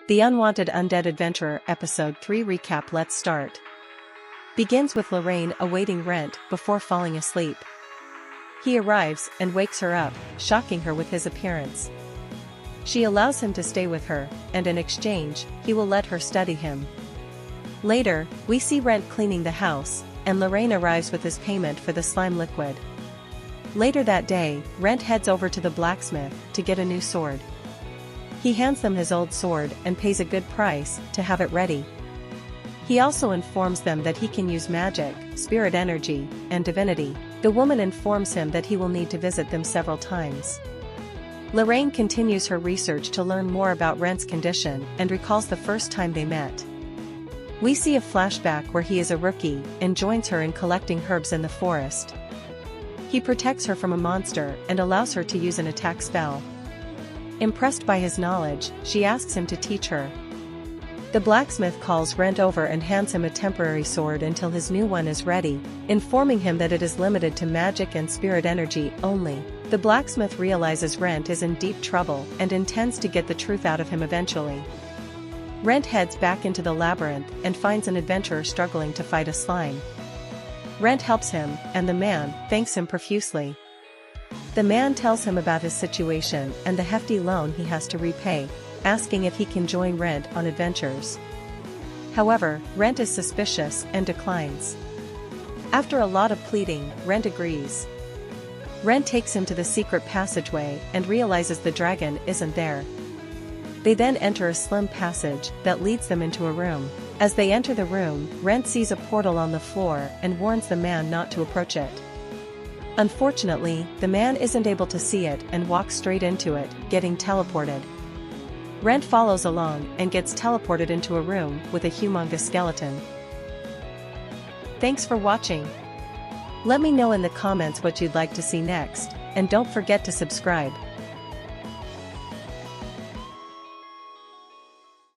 The Unwanted Undead Adventurer Episode 3 Recap. Let's start. Begins with Lorraine awaiting Rent before falling asleep. He arrives and wakes her up, shocking her with his appearance. She allows him to stay with her, and in exchange, he will let her study him. Later, we see Rent cleaning the house, and Lorraine arrives with his payment for the slime liquid. Later that day, Rent heads over to the blacksmith to get a new sword. He hands them his old sword and pays a good price to have it ready. He also informs them that he can use magic, spirit energy, and divinity. The woman informs him that he will need to visit them several times. Lorraine continues her research to learn more about Rent's condition and recalls the first time they met. We see a flashback where he is a rookie and joins her in collecting herbs in the forest. He protects her from a monster and allows her to use an attack spell. Impressed by his knowledge, she asks him to teach her. The blacksmith calls Rent over and hands him a temporary sword until his new one is ready, informing him that it is limited to magic and spirit energy only. The blacksmith realizes Rent is in deep trouble and intends to get the truth out of him eventually. Rent heads back into the labyrinth and finds an adventurer struggling to fight a slime. Rent helps him, and the man thanks him profusely. The man tells him about his situation and the hefty loan he has to repay, asking if he can join Rent on adventures. However, Rent is suspicious and declines. After a lot of pleading, Rent agrees. Rent takes him to the secret passageway and realizes the dragon isn't there. They then enter a slim passage that leads them into a room. As they enter the room, Rent sees a portal on the floor and warns the man not to approach it. Unfortunately, the man isn't able to see it and walks straight into it, getting teleported. Rent follows along and gets teleported into a room with a humongous skeleton. Thanks for watching. Let me know in the comments what you'd like to see next, and don't forget to subscribe.